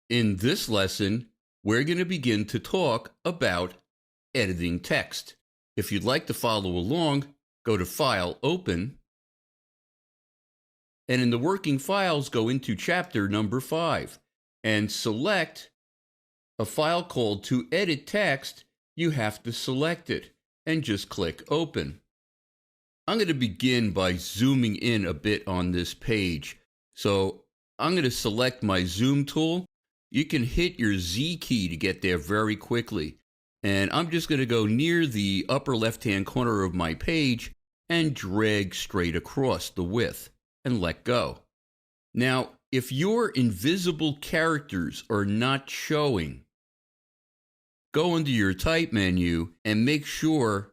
In this lesson, we're going to begin to talk about editing text. If you'd like to follow along, go to File, Open, and in the working files, go into chapter number 5 and select a file called To Edit Text. You have to select it and just click Open. I'm going to begin by zooming in a bit on this page. So I'm going to select my zoom tool. You can hit your Z key to get there very quickly. And I'm just going to go near the upper left-hand corner of my page and drag straight across the width and let go. Now, if your invisible characters are not showing, go into your type menu and make sure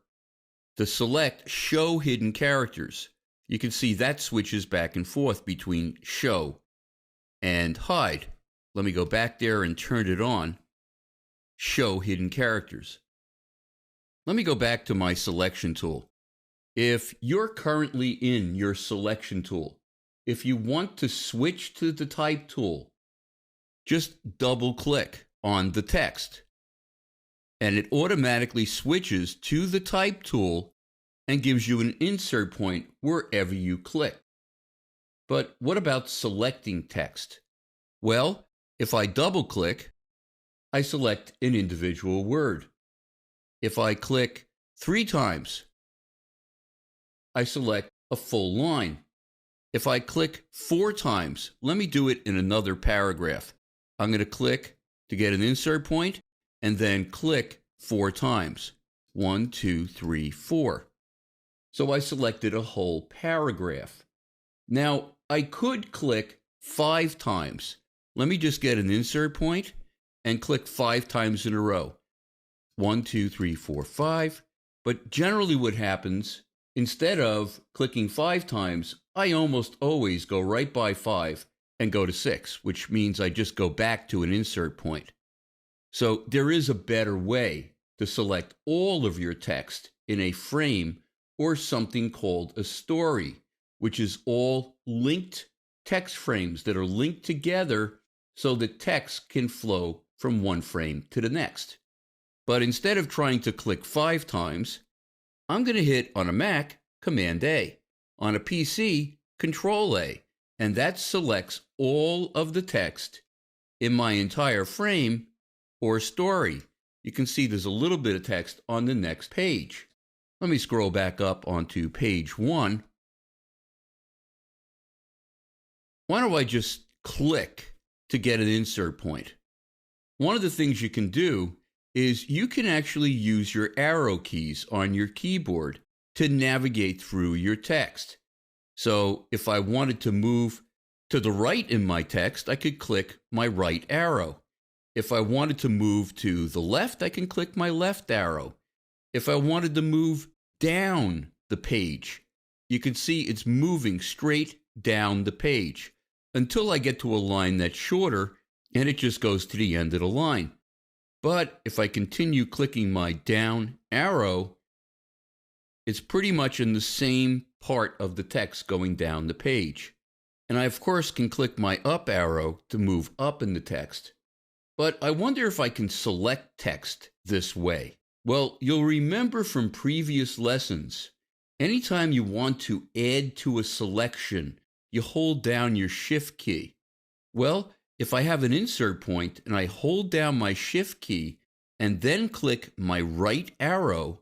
to select Show Hidden Characters. You can see that switches back and forth between Show and Hide. Let me go back there and turn it on. Show Hidden Characters. Let me go back to my selection tool. If you're currently in your selection tool, if you want to switch to the type tool, just double click on the text and it automatically switches to the type tool and gives you an insert point wherever you click. But what about selecting text? Well, if I double click, I select an individual word. If I click 3 times, I select a full line. If I click 4 times, let me do it in another paragraph. I'm going to click to get an insert point and then click 4 times. 1, 2, 3, 4. So I selected a whole paragraph. Now, I could click 5 times. Let me just get an insert point and click 5 times in a row. 1, 2, 3, 4, 5. But generally what happens, instead of clicking 5 times, I almost always go right by 5 and go to 6, which means I just go back to an insert point. So there is a better way to select all of your text in a frame or something called a story, which is all linked text frames that are linked together so that text can flow from one frame to the next. But instead of trying to click 5 times, I'm going to hit on a Mac, Command A, on a PC, Control A, and that selects all of the text in my entire frame or story. You can see there's a little bit of text on the next page. Let me scroll back up onto page 1. Why don't I just click to get an insert point? One of the things you can do is you can actually use your arrow keys on your keyboard to navigate through your text. So if I wanted to move to the right in my text, I could click my right arrow. If I wanted to move to the left, I can click my left arrow. If I wanted to move down the page, you can see it's moving straight down the page until I get to a line that's shorter and it just goes to the end of the line. But if I continue clicking my down arrow, it's pretty much in the same part of the text going down the page. And I, of course, can click my up arrow to move up in the text. But I wonder if I can select text this way. Well, you'll remember from previous lessons, anytime you want to add to a selection, you hold down your Shift key. Well, if I have an insert point and I hold down my Shift key and then click my right arrow,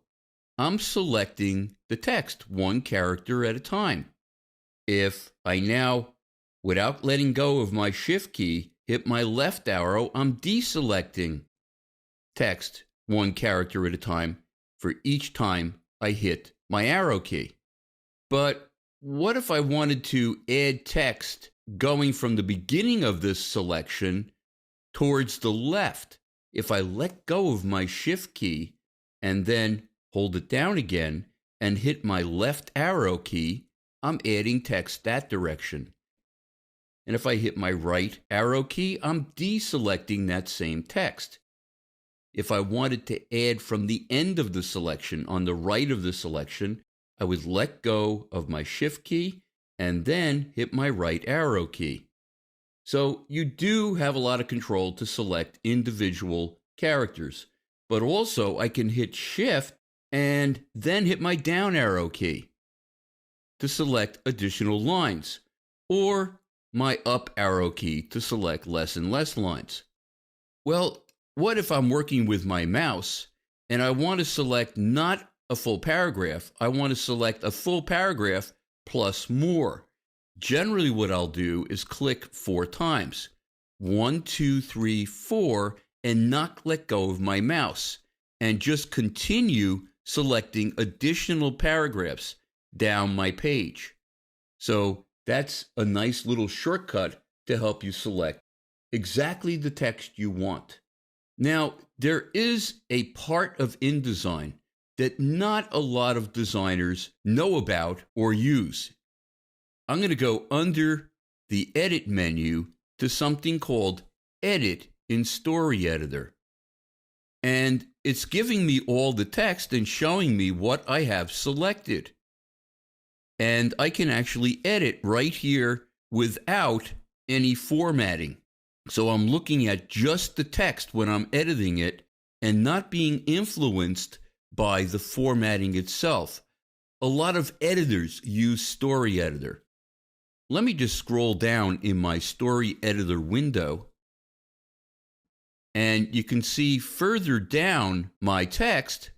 I'm selecting the text one character at a time. If I now, without letting go of my Shift key, hit my left arrow, I'm deselecting text one character at a time for each time I hit my arrow key. But what if I wanted to add text going from the beginning of this selection towards the left? If I let go of my Shift key and then hold it down again and hit my left arrow key, I'm adding text that direction. And if I hit my right arrow key, I'm deselecting that same text. If I wanted to add from the end of the selection, on the right of the selection, I would let go of my Shift key and then hit my right arrow key. So you do have a lot of control to select individual characters, but also I can hit Shift and then hit my down arrow key to select additional lines, or my up arrow key to select less and less lines. Well, what if I'm working with my mouse and I want to select not a full paragraph, I want to select a full paragraph plus more. Generally what I'll do is click 4 times. 1, 2, 3, 4, and not let go of my mouse, and just continue selecting additional paragraphs down my page. So that's a nice little shortcut to help you select exactly the text you want. Now, there is a part of InDesign that not a lot of designers know about or use. I'm going to go under the Edit menu to something called Edit in Story Editor. And it's giving me all the text and showing me what I have selected. And I can actually edit right here without any formatting. So I'm looking at just the text when I'm editing it and not being influenced by the formatting itself. A lot of editors use Story Editor. Let me just scroll down in my Story Editor window, and you can see further down my text,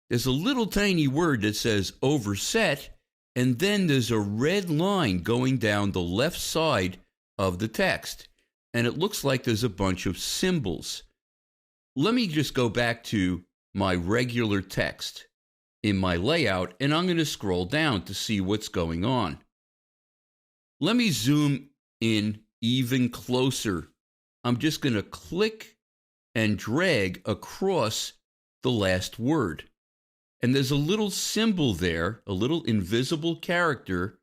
there's a little tiny word that says Overset, and then there's a red line going down the left side of the text, and it looks like there's a bunch of symbols. Let me just go back to my regular text in my layout, and I'm going to scroll down to see what's going on. Let me zoom in even closer. I'm just going to click and drag across the last word. And there's a little symbol there, a little invisible character,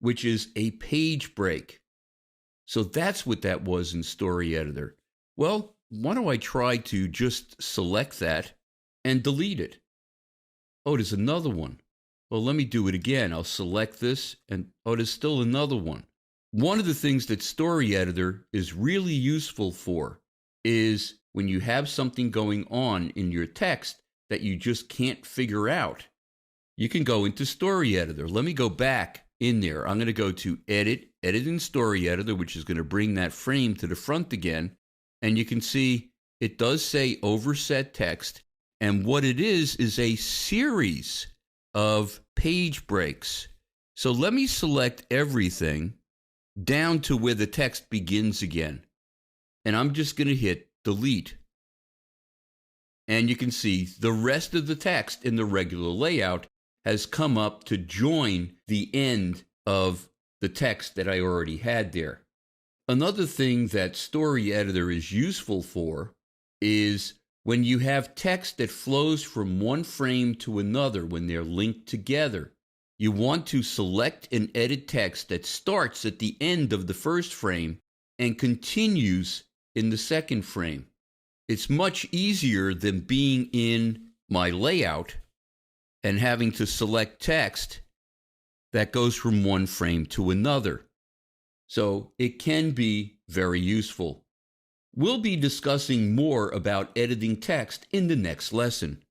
which is a page break. So that's what that was in Story Editor. Well, why don't I try to just select that and delete it? Oh, there's another one. Well, let me do it again. I'll select this, and oh, there's still another one. One of the things that Story Editor is really useful for is when you have something going on in your text that you just can't figure out. You can go into Story Editor. Let me go back in there. I'm going to go to Edit in Story Editor, which is going to bring that frame to the front again. And you can see it does say Overset Text. And what it is a series of page breaks. So let me select everything down to where the text begins again. And I'm just going to hit delete. And you can see the rest of the text in the regular layout has come up to join the end of the text that I already had there. Another thing that Story Editor is useful for is when you have text that flows from one frame to another when they're linked together. You want to select and edit text that starts at the end of the first frame and continues in the second frame. It's much easier than being in my layout and having to select text that goes from one frame to another. So it can be very useful. We'll be discussing more about editing text in the next lesson.